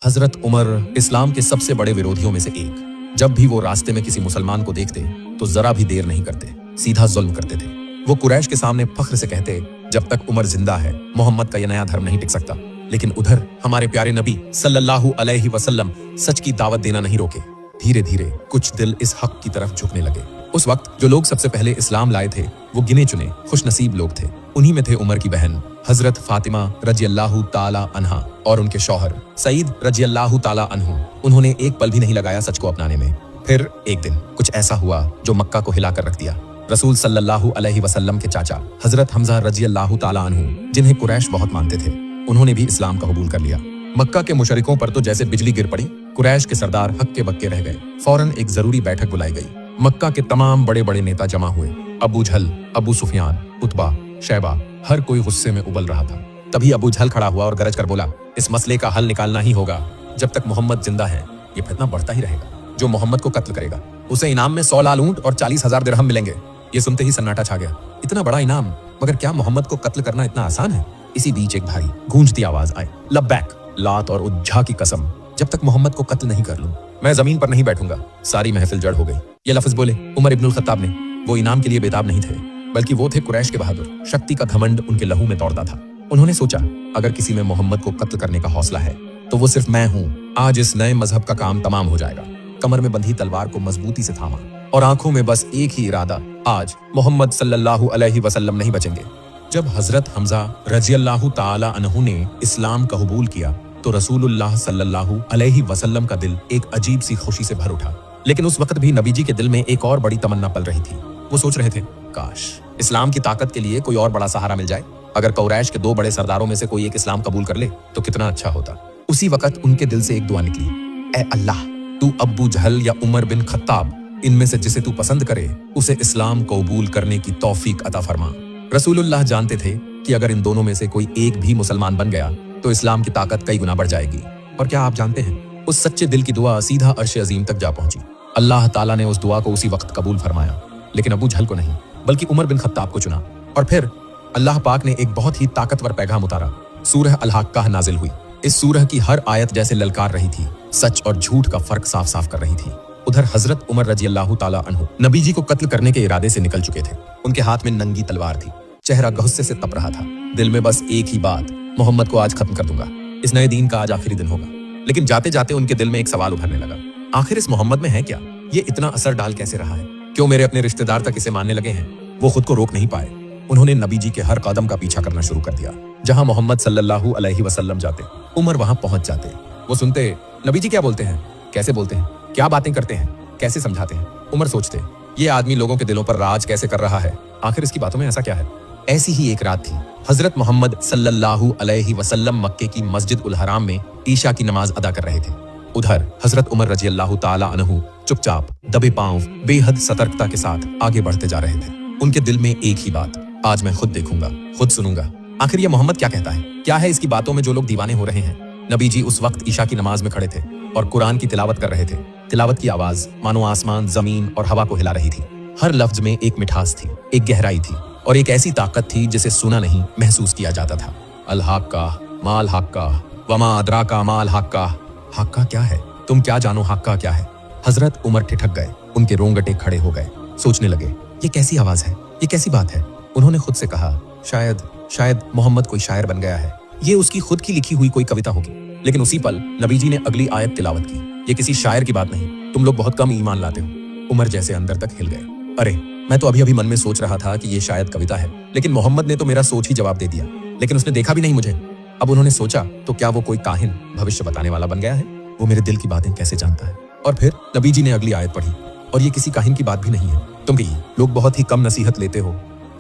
हजरत उमर इस्लाम के सबसे बड़े विरोधियों में से एक। जब भी वो रास्ते में किसी मुसलमान को देखते तो जरा भी देर नहीं करते, सीधा जुल्म करते थे। वो कुरैश के सामने फख्र से कहते, जब तक उमर जिंदा है मोहम्मद का यह नया धर्म नहीं टिक सकता। लेकिन उधर हमारे प्यारे नबी सल्लल्लाहु अलैहि वसल्लम सच की दावत देना नहीं रोके। धीरे धीरे कुछ दिल इस हक की तरफ झुकने लगे। उस वक्त जो लोग सबसे पहले इस्लाम लाए थे वो गिने चुने खुशनसीब लोग थे। उन्हीं में थे उमर की बहन हजरत फातिमा रज़ियल्लाहु ताला अन्हा और उनके शौहर सईद रज़ियल्लाहु ताला अन्हु। उन्होंने एक पल भी नहीं लगाया सच को अपनाने में। फिर एक दिन कुछ ऐसा हुआ जो मक्का को हिलाकर रख दिया। रसूल सल्लल्लाहु अलैहि वसल्लम के चाचा हजरत हमजा रज़ियल्लाहु ताला अन्हु, जिन्हें कुरैश बहुत मानते थे, उन्होंने भी इस्लाम का कबूल कर लिया। मक्का के मुशरिकों पर तो जैसे बिजली गिर पड़ी। कुरैश के सरदार हक्के बक्के रह गए। फौरन एक जरूरी बैठक बुलाई गई। मक्का के तमाम बड़े बड़े नेता जमा हुए। अबू जहल, अबू सुफियान, उतबा, शैबा, हर कोई गुस्से में उबल रहा था। तभी अबू जहल खड़ा हुआ और गरज कर बोला, इस मसले का हल निकालना ही होगा। जब तक मोहम्मद जिंदा है ये फितना बढ़ता ही रहेगा। जो मोहम्मद को कत्ल करेगा उसे इनाम में 100 लाल ऊंट और 40,000 दिरहम मिलेंगे। ये सुनते ही सन्नाटा छा गया। इतना बड़ा इनाम, मगर क्या मोहम्मद को कत्ल करना इतना आसान है? इसी बीच एक भारी गूंजती आवाज आई, लब्बैक, लात और उज्जा की कसम, जब तक मोहम्मद को कत्ल नहीं कर लूं मैं जमीन पर नहीं बैठूंगा। सारी महफिल जड़ हो गई। ये लफ्ज बोले उमर इब्नुल खत्ताब ने। वो इनाम के लिए बेताब नहीं थे, बल्कि वो थे कुरैश के बहादुर। शक्ति का घमंड उनके लहू में दौड़ता था। उन्होंने सोचा, अगर किसी में मोहम्मद को कत्ल करने का हौसला है तो वो सिर्फ मैं हूँ। आज इस नए मजहब का काम तमाम हो जाएगा। कमर में बंधी तलवार को मजबूती से थामा और आंखों में बस एक ही इरादा, आज मोहम्मद सल्लल्लाहु अलैहि वसल्लम नहीं बचेंगे। जब हजरत हमजा रज़ियल्लाहु ताला अन्हु ने इस्लाम का कबूल किया तो रसूलुल्लाह सल्लल्लाहु अलैहि वसल्लम का दिल एक अजीब सी खुशी से भर उठा। लेकिन उस वक्त भी नबी जी के दिल में एक और बड़ी तमन्ना पल रही थी। वो सोच रहे थे, काश इस्लाम की ताकत के लिए कोई और बड़ा सहारा मिल जाए। अगर कुरैश के 2 बड़े सरदारों में से कोई एक इस्लाम कबूल कर ले तो कितना अच्छा होता। उसी वक्त उनके दिल से एक दुआ निकली, ए अल्लाह, तू अबू जहल या उमर बिन खत्ताब, इनमें से जिसे तू पसंद करे उसे इस्लाम कबूल करने की तौफीक अता फरमा। रसूलुल्लाह जानते थे कि अगर इन दोनों में से कोई एक भी मुसलमान बन गया तो इस्लाम की ताकत कई गुना बढ़ जाएगी। और क्या आप जानते हैं, उस सच्चे दिल की दुआ सीधा अर्श अजीम तक जा पहुंची। अल्लाह ताला ने उस दुआ को उसी वक्त कबूल फरमाया, लेकिन अबू जहल को नहीं, बल्कि उमर बिन खत्ताब को चुना। और फिर अल्लाह पाक ने एक बहुत ही ताकतवर पैगाम उतारा। सूरह अल-हक्काह नाजिल हुई। इस सूरह की हर आयत जैसे ललकार रही थी, सच और झूठ का फर्क साफ साफ कर रही थी। उधर हजरत उमर रज़ियल्लाहु ताला अन्हु नबी जी को कत्ल करने के इरादे से निकल चुके थे। उनके हाथ में नंगी तलवार थी, चेहरा गुस्से से तप रहा था। दिल में बस एक ही बात, मोहम्मद को आज खत्म कर दूंगा। इस नए दीन का आज आखिरी दिन होगा। लेकिन जाते जाते उनके दिल में एक सवाल उभरने लगा, आखिर इस मोहम्मद में है क्या? ये इतना असर डाल कैसे रहा है? क्यों मेरे अपने रिश्तेदार तक इसे मानने लगे हैं? वो खुद को रोक नहीं पाए। उन्होंने नबी जी के हर कदम का पीछा करना शुरू कर दिया। जहां मोहम्मद सल्लल्लाहु अलैहि वसल्लम जाते उमर वहां पहुंच जाते। वो सुनते, नबी जी क्या बोलते हैं, कैसे बोलते हैं, क्या बातें करते हैं, कैसे समझाते हैं। उमर सोचते, ये आदमी लोगों के दिलों पर राज कैसे कर रहा है, आखिर इसकी बातों में ऐसा क्या है? ऐसी ही एक रात थी। हजरत मोहम्मद सल्लल्लाहु अलैहि वसल्लम मक्के की मस्जिद उल हराम में ईशा की नमाज अदा कर रहे थे। उधर हजरत उमर रज़ियल्लाहु ताला अन्हु चुपचाप दबे पांव बेहद सतर्कता के साथ आगे बढ़ते जा रहे थे। उनके दिल में एक ही बात, आज मैं खुद देखूंगा, खुद सुनूंगा, आखिर ये मोहम्मद क्या कहता है, क्या है इसकी बातों में जो लोग दीवाने हो रहे हैं। नबी जी उस वक्त ईशा की नमाज में खड़े थे और कुरान की तिलावत कर रहे थे। तिलावत की आवाज मानो आसमान, जमीन और हवा को हिला रही थी। हर लफ्ज में एक मिठास थी, एक गहराई थी और एक ऐसी ताकत थी जिसे सुना नहीं महसूस किया जाता था। अल-हक्काह माल हक्काह वमा अदराका माल हक्काह। हक्का क्या है, तुम क्या जानो हक्का क्या है? हजरत उमर ठिठक गए, उनके रोंगटे खड़े हो गए। सोचने लगे, ये कैसी आवाज है, ये कैसी बात है? उन्होंने खुद से कहा, शायद मोहम्मद कोई शायर बन गया है, ये उसकी खुद की लिखी हुई कोई कविता होगी। लेकिन उसी पल नबी जी ने अगली आयत तिलावत की, ये किसी शायर की बात नहीं, तुम लोग बहुत कम ईमान लाते हो। उमर जैसे अंदर तक हिल गए। अरे, मैं तो अभी अभी मन में सोच रहा था कि ये शायद कविता है, लेकिन मोहम्मद ने तो मेरा सोच ही जवाब दे दिया। लेकिन उसने देखा भी नहीं मुझे। अब उन्होंने सोचा, तो क्या वो कोई काहिन, भविष्य बताने वाला बन गया है? वो मेरे दिल की बातें कैसे जानता है? और फिर नबी जी ने अगली आयत पढ़ी, और ये किसी काहिन की बात भी नहीं है। तुम भी लोग बहुत ही कम नसीहत लेते हो।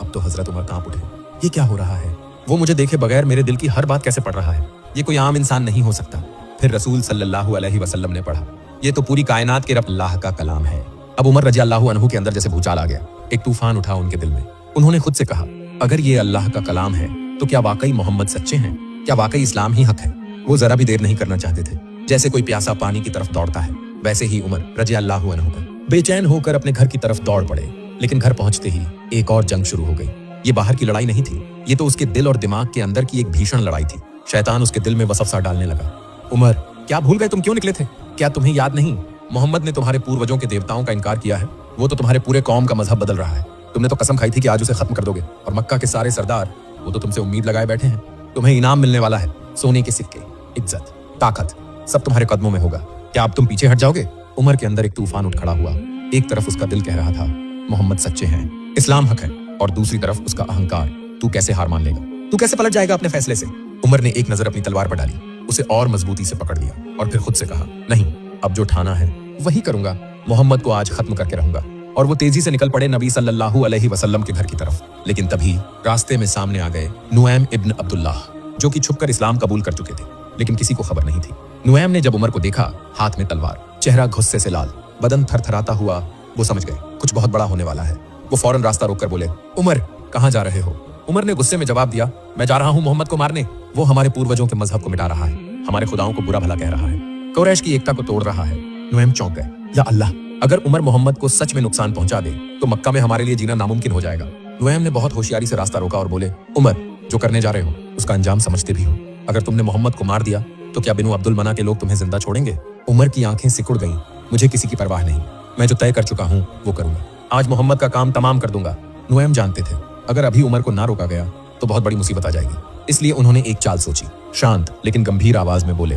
अब तो हजरत उमर कांप उठे, ये क्या हो रहा है? वो मुझे देखे बगैर मेरे दिल की हर बात कैसे पढ़ रहा है? ये कोई आम इंसान नहीं हो सकता। फिर रसूल सल्लल्लाहु अलैहि वसल्लम ने पढ़ा, ये तो पूरी कायनात के रब अल्लाह का कलाम है। अब उमर रज़ियल्लाहु अन्हु के अंदर जैसे भूचाल आ गया, एक तूफान उठा उनके दिल में। उन्होंने खुद से कहा, अगर ये अल्लाह का कलाम है तो क्या वाकई मोहम्मद सच्चे हैं? क्या वाकई इस्लाम ही हक है? वो जरा भी देर नहीं करना चाहते थे। जैसे कोई प्यासा पानी की तरफ दौड़ता है, वैसे ही उमर रज़ियल्लाहु अन्हु बेचैन होकर अपने घर की तरफ दौड़ पड़े। लेकिन घर पहुंचते ही एक और जंग शुरू हो गई। ये बाहर की लड़ाई नहीं थी, ये तो उसके दिल और दिमाग के अंदर की एक भीषण लड़ाई थी। शैतान उसके दिल में वसवसा डालने लगा। उमर, क्या भूल गए तुम क्यों निकले थे? क्या तुम्हें याद नहीं मोहम्मद ने तुम्हारे पूर्वजों के देवताओं का इनकार किया है? वो तो तुम्हारे पूरे कौम का मजहब बदल रहा है। तुमने तो कसम खाई थी कि आज उसे खत्म कर दोगे, और मक्का के सारे सरदार वो तो तुमसे उम्मीद लगाए बैठे हैं। तुम्हें इनाम मिलने वाला है, सोने के सिक्के, इज्जत, ताकत, सब तुम्हारे कदमों में होगा। क्या अब तुम पीछे हट जाओगे? उमर के अंदर एक तूफान उठ खड़ा हुआ। एक तरफ उसका दिल कह रहा था मोहम्मद सच्चे हैं, इस्लाम हक है, और दूसरी तरफ उसका अहंकार, तू कैसे हार मान लेगा, तू कैसे पलट जाएगा अपने फैसले से। उमर ने एक नजर अपनी तलवार पर डाली, उसे और मजबूती से पकड़ लिया और फिर खुद से कहा, नहीं, अब जो ठाना है वही करूंगा। मोहम्मद को आज खत्म करके रहूंगा। और वो तेजी से निकल पड़े नबी सल्लल्लाहु अलैहि वसल्लम के घर की तरफ। लेकिन तभी रास्ते में सामने आ गए नुऐम इब्न अब्दुल्लाह, जो कि छुपकर इस्लाम कबूल कर चुके थे, लेकिन किसी को खबर नहीं थी। नुऐम ने जब उमर को देखा, हाथ में तलवार, चेहरा गुस्से से लाल, बदन थरथराता हुआ, वो समझ गए कुछ बहुत बड़ा होने वाला है। वो फौरन रास्ता रोककर बोले, उमर कहाँ जा रहे हो? उमर ने गुस्से में जवाब दिया, मैं जा रहा हूँ मोहम्मद को मारने। वो हमारे पूर्वजों के मजहब को मिटा रहा है, हमारे खुदाओं को बुरा भला कह रहा है, कुरैश की एकता को तोड़ रहा है। नुऐम चौंक गए, या अल्लाह, अगर उमर मोहम्मद को सच में नुकसान पहुंचा दे तो मक्का में हमारे लिए जीना नामुमकिन हो जाएगा। नुऐम ने बहुत होशियारी से रास्ता रोका और बोले, उमर, जो करने जा रहे हो उसका अंजाम समझते भी हो। अगर तुमने मोहम्मद को मार दिया तो क्या बिनु अब्दुल मना के लोग तुम्हें जिंदा छोड़ेंगे? उमर की आंखें सिकुड़ गईं। मुझे किसी की परवाह नहीं, मैं जो तय कर चुका हूँ वो करूंगा। आज मोहम्मद का काम तमाम कर दूंगा। नुऐम जानते थे अगर अभी उमर को ना रोका गया तो बहुत बड़ी मुसीबत आ जाएगी, इसलिए उन्होंने एक चाल सोची। शांत लेकिन गंभीर आवाज में बोले,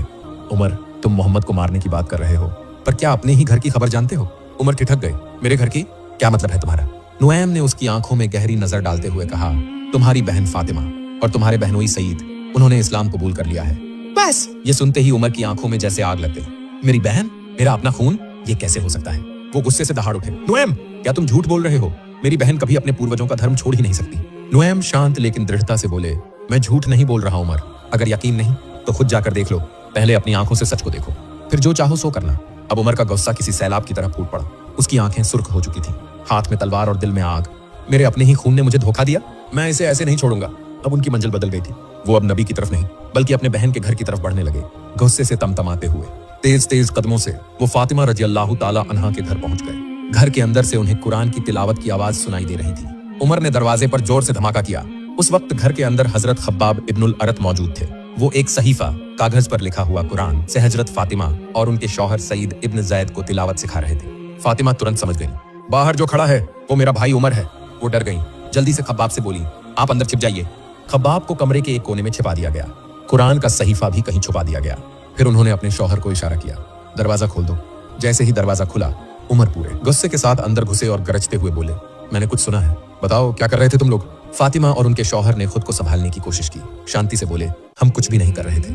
उमर, तुम मोहम्मद को मारने की बात कर रहे हो, पर क्या अपने ही घर की खबर जानते हो? उमर ठिठक गए, मेरे घर की? क्या मतलब है तुम्हारा? नुऐम ने उसकी आंखों में गहरी नजर डालते हुए कहा, तुम्हारी बहन फातिमा और तुम्हारे बहनोई सईद, उन्होंने इस्लाम कबूल कर लिया है। बस ये सुनते ही उमर की आंखों में जैसे आग लग गई। मेरी बहन, मेरा अपना खून, ये कैसे हो सकता है? वो गुस्से से दहाड़ उठे, नुऐम, क्या तुम झूठ बोल रहे हो? मेरी बहन कभी अपने पूर्वजों का धर्म छोड़ ही नहीं सकती। नुऐम शांत लेकिन दृढ़ता से बोले, मैं झूठ नहीं बोल रहा उमर, अगर यकीन नहीं तो खुद जाकर देख लो, पहले अपनी आंखों से सच को देखो, फिर जो चाहो सो करना। अब उमर का गुस्सा किसी सैलाब की तरह फूट पड़ा। उसकी आंखें सुर्ख हो चुकी थी, हाथ में तलवार और दिल में आग। मेरे अपने ही खून ने मुझे धोखा दिया, मैं इसे ऐसे नहीं छोड़ूंगा। अब उनकी मंजिल बदल गई थी। वो अब नबी की तरफ नहीं बल्कि अपने बहन के घर की तरफ बढ़ने लगे। गुस्से से तमतमाते हुए तेज तेज कदमों से वो फातिमा रज़ियल्लाहु ताला अन्हा के घर पहुंच गए। घर के अंदर से उन्हें कुरान की तिलावत की आवाज सुनाई दे रही थी। उमर ने दरवाजे पर जोर से धमाका किया। उस वक्त घर के अंदर हजरत खब्बाब इब्नुल अरत मौजूद थे। वो एक सहीफा, कागज पर लिखा हुआ कुरान से हजरत फातिमा और उनके शौहर सईद इब्न जैद को तिलावत सिखा रहे थे। फातिमा तुरंत समझ गई, बाहर जो खड़ा है वो मेरा भाई उमर है। वो डर गई, जल्दी से खब्बाब से बोली, आप अंदर छिप जाइए। खब्बाब को कमरे के एक कोने में छिपा दिया गया। कुरान का सहीफा भी कहीं छुपा दिया गया। फिर उन्होंने अपने शौहर को इशारा किया, दरवाजा खोल दो। जैसे ही दरवाजा खुला, उमर पूरे गुस्से के साथ अंदर घुसे और गरजते हुए बोले, मैंने कुछ सुना है, बताओ क्या कर रहे थे तुम लोग? फातिमा और उनके शौहर ने खुद को संभालने की कोशिश की। शांति से बोले, हम कुछ भी नहीं कर रहे थे।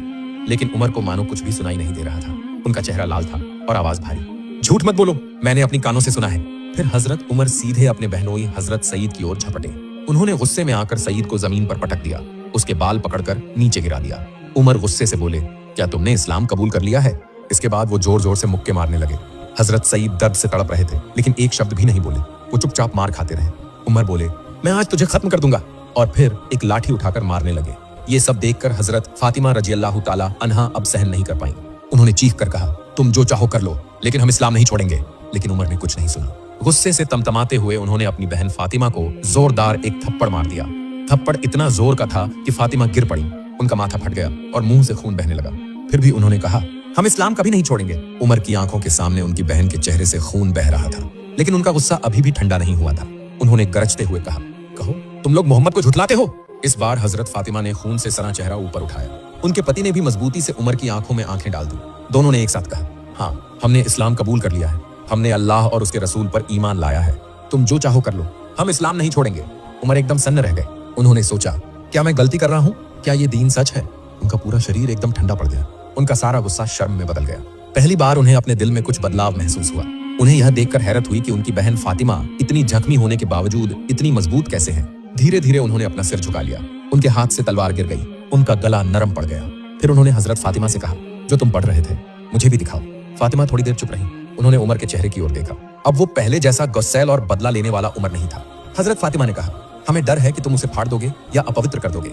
लेकिन उमर को मानो कुछ भी सुनाई नहीं दे रहा था। उनका चेहरा लाल था और आवाज भारी। झूठ मत बोलो, मैंने अपनी कानों से सुना है। फिर हजरत उमर सीधे अपने बहनोई हजरत सईद की ओर झपटे। उन्होंने गुस्से में आकर सईद को जमीन पर पटक दिया, उसके बाल पकड़कर नीचे गिरा दिया। उमर गुस्से से बोले, क्या तुमने इस्लाम कबूल कर लिया है? इसके बाद वो जोर जोर से मुक्के मारने लगे। हजरत सईद दर्द से तड़प रहे थे, लेकिन एक शब्द भी नहीं बोले। वो चुपचाप मार खाते रहे। उमर बोले, मैं आज तुझे खत्म कर दूंगा, और फिर एक लाठी उठाकर मारने लगे। ये सब देखकर हजरत फातिमा रज़ियल्लाहु ताला अन्हा अब सहन नहीं कर पाई। उन्होंने चीख कर कहा, तुम जो चाहो कर लो, लेकिन हम इस्लाम नहीं छोड़ेंगे। लेकिन उमर ने कुछ नहीं सुना। गुस्से से तमतमाते हुए उन्होंने अपनी बहन फातिमा को जोरदार एक थप्पड़ मार दिया। थप्पड़ इतना जोर का था कि फातिमा गिर पड़ी। उनका माथा फट गया और मुंह से खून बहने लगा। फिर भी उन्होंने कहा, हम इस्लाम कभी नहीं छोड़ेंगे। उमर की आंखों के सामने उनकी बहन के चेहरे से खून बह रहा था, लेकिन उनका गुस्सा अभी भी ठंडा नहीं हुआ था। उन्होंने गरजते हुए कहा, कहो, तुम लोग मोहम्मद को झुठलाते हो? इस बार हजरत फातिमा ने खून से सना चेहरा ऊपर उठाया। उनके पति ने भी मजबूती से उमर की आंखों में आंखें डाल दी। दोनों ने एक साथ कहा, हाँ, हमने इस्लाम कबूल कर लिया है। हमने अल्लाह और उसके रसूल पर ईमान लाया है। तुम जो चाहो कर लो, हम इस्लाम नहीं छोड़ेंगे। उमर एकदम सन्न रह गए। उन्होंने सोचा, क्या मैं गलती कर रहा हूँ? क्या ये दीन सच है? उनका पूरा शरीर एकदम ठंडा पड़ गया। उनका सारा गुस्सा शर्म में बदल गया। पहली बार उन्हें अपने दिल में कुछ बदलाव महसूस हुआ। उन्हें यह देखकर हैरत हुई कि उनकी बहन फातिमा इतनी जख्मी होने के बावजूद इतनी मजबूत कैसे है। धीरे धीरे उन्होंने अपना सिर झुका लिया। उनके हाथ से तलवार गिर गई। उनका गला नरम पड़ गया। फिर उन्होंने हजरत फातिमा से कहा, जो तुम पढ़ रहे थे मुझे भी दिखाओ। फातिमा थोड़ी देर चुप रही। उन्होंने उमर के चेहरे की ओर देखा। अब वो पहले जैसा गुस्सैल और बदला लेने वाला उमर नहीं था। हजरत फातिमा ने कहा, हमें डर है कि तुम उसे फाड़ दोगे या अपवित्र कर दोगे।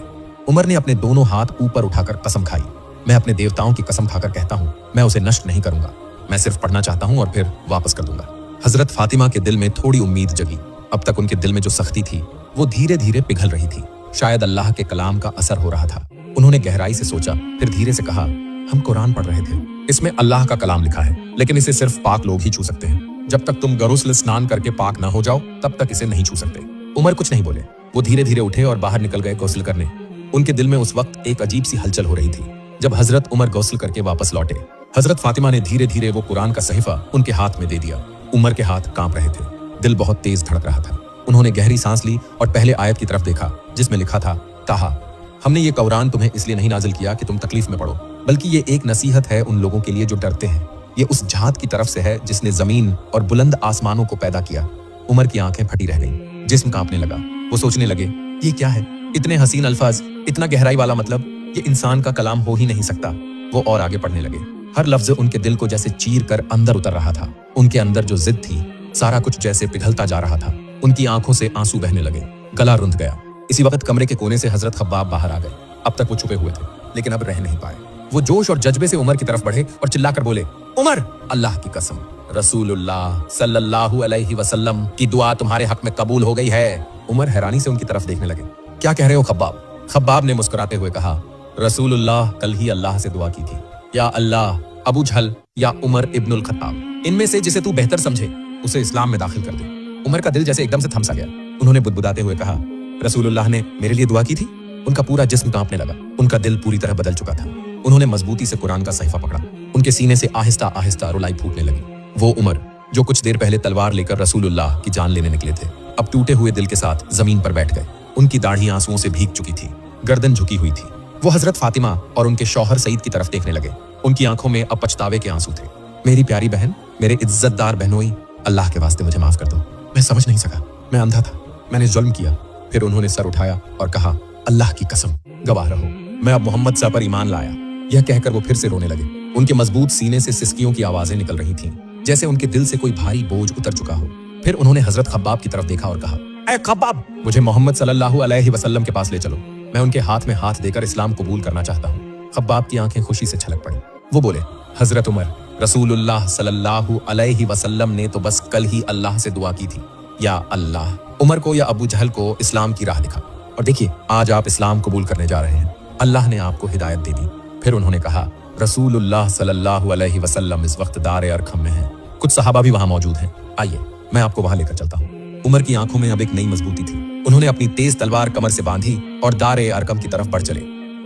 उमर ने अपने दोनों हाथ ऊपर उठाकर कसम खाई, मैं अपने देवताओं की कसम खाकर कहता हूँ, मैं उसे नष्ट नहीं करूंगा। मैं सिर्फ पढ़ना चाहता हूँ और फिर वापस कर दूंगा। हजरत फातिमा के दिल में थोड़ी उम्मीद जगी। अब तक उनके दिल में जो सख्ती थी वो धीरे धीरे पिघल रही थी। शायद अल्लाह के कलाम का असर हो रहा था। उन्होंने गहराई से सोचा, फिर धीरे से कहा, हम कुरान पढ़ रहे थे, इसमें अल्लाह का कलाम लिखा है, लेकिन इसे सिर्फ पाक लोग ही छू सकते हैं। जब तक तुम गुस्ल स्नान करके पाक ना हो जाओ तब तक इसे नहीं छू सकते। उमर कुछ नहीं बोले, वो धीरे धीरे उठे और बाहर निकल गए गुस्ल करने। उनके दिल में उस वक्त एक अजीब सी हलचल हो रही थी। जब हजरत उमर गुस्ल करके वापस लौटे, हजरत फातिमा ने धीरे धीरे वो कुरान का सहीफा उनके हाथ में दे दिया। उमर के हाथ कांप रहे थे, दिल बहुत तेज धड़क रहा था। उन्होंने गहरी सांस ली और पहले आयत की तरफ देखा जिसमें लिखा था, कहा, हमने ये कुरान तुम्हें इसलिए नहीं नाजिल किया कि तुम तकलीफ में पड़ो, बल्कि ये एक नसीहत है उन लोगों के लिए जो डरते हैं। ये उस जात की तरफ से है जिसने जमीन और बुलंद आसमानों को पैदा किया। उमर की आंखें फटी रह गईं, जिस्म कांपने लगा। वो सोचने लगे, ये क्या है? इतने हसीन अल्फाज, इतना गहराई वाला मतलब, ये इंसान का कलाम हो ही नहीं सकता। वो और आगे पढ़ने लगे। हर लफ्ज उनके दिल को जैसे चीर कर अंदर उतर रहा था। उनके अंदर जो जिद थी, सारा कुछ जैसे पिघलता जा रहा था। उनकी आंखों से आंसू बहने लगे, गला रुंध गया। इसी वक्त कमरे के कोने से हजरत खब्बाब बाहर आ गए। अब तक वो छुपे हुए थे, लेकिन अब रह नहीं पाए। वो जोश और जज्बे से उमर की तरफ बढ़े और चिल्लाकर बोले, उमर, अल्लाह की कसम, रसूलुल्लाह सल्लल्लाहु अलैहि वसल्लम की दुआ तुम्हारे हक में कबूल हो गई है। उमर हैरानी से उनकी तरफ देखने लगे। क्या कह रहे हो खब्बाब? खब्बाब ने मुस्कुराते हुए कहा, रसूलुल्लाह कल ही अल्लाह से दुआ की थी, या अल्लाह, अबू जहल या उमर इब्नुल खत्ताब, इनमें से जिसे तू बेहतर समझे उसे इस्लाम में दाखिल कर दे। उमर का दिल जैसे एकदम से थम सा गया। उन्होंने बुदबुदाते हुए कहा, रसूलुल्लाह ने मेरे लिए दुआ की थी? उनका पूरा जिस्म कांपने लगा। उनका दिल पूरी तरह बदल चुका था। उन्होंने मजबूती से कुरान का सहीफा पकड़ा। उनके सीने से आहिस्ता आहिस्ता रुलाई फूटने लगी। वो उमर जो कुछ देर पहले तलवार लेकर रसूलुल्लाह की जान लेने निकले थे, अब टूटे हुए दिल के साथ जमीन पर बैठ गए। उनकी दाढ़ी आंसुओं से भीग चुकी थी, गर्दन झुकी हुई थी। वो हजरत फातिमा और उनके शौहर सईद की तरफ देखने लगे। उनकी आंखों में अब पछतावे के आंसू थे। मेरी प्यारी बहन, मेरे इज्जतदार बहनोई, अल्लाह के वास्ते मुझे माफ कर दो। मैं समझ नहीं सका, मैं अंधा था, मैंने जुल्म किया। फिर उन्होंने सर उठाया और कहा, अल्लाह की कसम, गवाह रहो, मैं अब मोहम्मद साहब पर ईमान लाया। यह कहकर वो फिर से रोने लगे। उनके मजबूत सीने से सिसकियों की आवाजें निकल रही थीं, जैसे उनके दिल से कोई भारी बोझ उतर चुका हो। फिर उन्होंने हजरत खब्बाब की तरफ देखा और कहा, ऐ खब्बाब, मुझे मोहम्मद सल्लल्लाहु अलैहि वसल्लम के पास ले चलो। मैं उनके हाथ में हाथ देकर इस्लाम कबूल करना चाहता हूँ। खब्बाब की आंखें खुशी से छलक पड़ी। वो बोले, हजरत उमर, रसूलुल्लाह सल्लल्लाहु अलैहि वसल्लम ने तो बस कल ही अल्लाह से दुआ की थी, या अल्लाह, उमर को या अबू जहल को इस्लाम की राह दिखा, और देखिए आज आप इस्लाम कबूल करने जा रहे हैं। अल्लाह ने आपको हिदायत दे दी। फिर उन्होंने कहा, रसूलुल्लाह सल्लल्लाहु अलैहि वसल्लम इस वक्त दार अरकम में हैं। कुछ सहाबा भी वहां मौजूद हैं, आइए मैं आपको वहां लेकर चलता हूँ। उमर की आंखों में अब एक नई मजबूती थी। उन्होंने अपनी तेज तलवार कमर से बांधी और दार अरकम की तरफ बढ़ चले।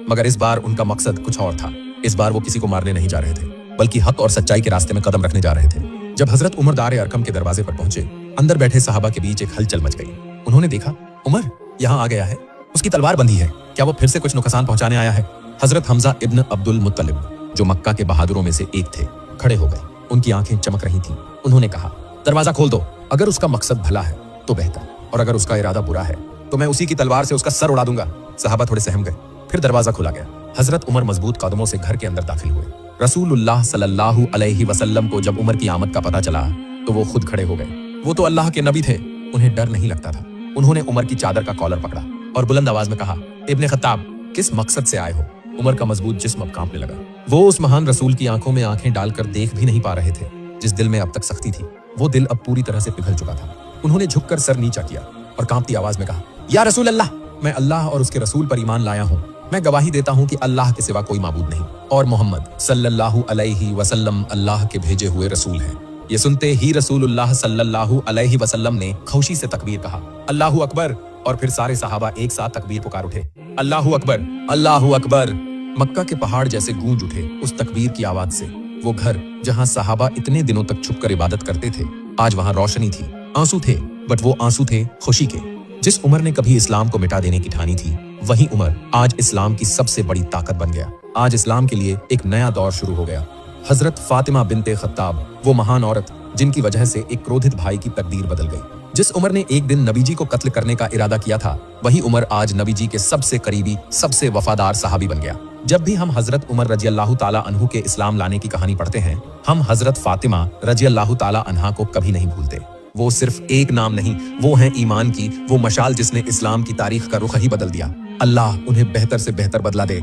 मगर इस बार उनका मकसद कुछ और था। इस बार वो किसी को मारने नहीं जा रहे थे, बल्कि हक और सच्चाई के रास्ते में कदम रखने जा रहे थे। जब हजरत उमर दार अरकम के दरवाजे पर पहुंचे, अंदर बैठे सहाबा के बीच एक हलचल मच गई। उन्होंने देखा, उमर यहाँ आ गया है, उसकी तलवार बंधी है। क्या वो फिर से कुछ नुकसान पहुंचाने आया है? हजरत हमजा इब्न अब्दुल मुत्तलिब, जो मक्का के बहादुरों में से एक थे, खड़े हो गए। उनकी आंखें चमक रही थीं। उन्होंने कहा, दरवाजा खोल दो। अगर उसका मकसद भला है तो बेहतर, और अगर उसका इरादा बुरा है तो मैं उसी की तलवार से उसका सर उड़ा दूंगा। सहाबा थोड़े सहम गए। फिर दरवाजा खुला गया। हजरत उमर मजबूत कदमों से घर के अंदर दाखिल हुए। रसूलुल्लाह सल्लल्लाहु अलैहि वसल्लम को जब उमर की आमद का पता चला तो वो खुद खड़े हो गए। वो तो अल्लाह के नबी थे, उन्हें डर नहीं लगता था। उन्होंने उमर की चादर का कॉलर पकड़ा और बुलंद आवाज में कहा, इब्ने खत्ताब, किस मकसद से आए हो? उमर का मजबूत जिस्म अब कांपने लगा। वो उस महान रसूल की आंखों में आंखें डालकर देख भी नहीं पा रहे थे। जिस दिल में अब तक सख्ती थी, वो दिल अब पूरी तरह से पिघल चुका था। उन्होंने झुककर सर नीचा किया और कांपती आवाज में कहा, या रसूल अल्लाह, मैं अल्लाह और उसके रसूल पर ईमान लाया हूँ। मैं गवाही देता हूँ कि अल्लाह के सिवा कोई माबूद नहीं और मोहम्मद सल्लल्लाहु अलैहि वसल्लम अल्लाह के भेजे हुए रसूल हैं। ये सुनते ही रसूलुल्लाह सल्लल्लाहु अलैहि वसल्लम ने खौशी से तकबीर कहा, अल्लाहु अकबर, और फिर सारे सहाबा एक साथ तकबीर पुकार उठे, अल्लाहु अकबर, अल्लाहु अकबर। मक्का के पहाड़ जैसे गूंज उठे उस तकबीर की आवाज से। वो घर जहाँ सहाबा इतने दिनों तक छुपकर इबादत करते थे, आज वहाँ रोशनी थी, आंसू थे, बट वो आंसू थे खुशी के। जिस उमर ने कभी इस्लाम को मिटा देने की ठानी थी, वही उमर आज इस्लाम की सबसे बड़ी ताकत बन गया। आज इस्लाम के लिए एक नया दौर शुरू हो गया। हजरत फातिमा बिनते खत्ताब, वो महान औरत जिनकी वजह से एक क्रोधित भाई की तकदीर बदल गई। जिस उमर ने एक दिन नबी जी को कत्ल करने का इरादा किया था, वही उमर आज नबी जी के सबसे करीबी, सबसे वफादार सहाबी बन गया। जब भी हम हजरत उमर रजी अल्लाह ताला अन्हु के इस्लाम लाने की कहानी पढ़ते हैं, हम हजरत फातिमा रजी अल्लाह ताला अन्हा को कभी नहीं भूलते। वो सिर्फ एक नाम नहीं, वो है ईमान की वो मशाल जिसने इस्लाम की तारीख का रुख ही बदल दिया। अल्लाह उन्हें बेहतर से बेहतर बदला दे,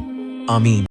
आमीन।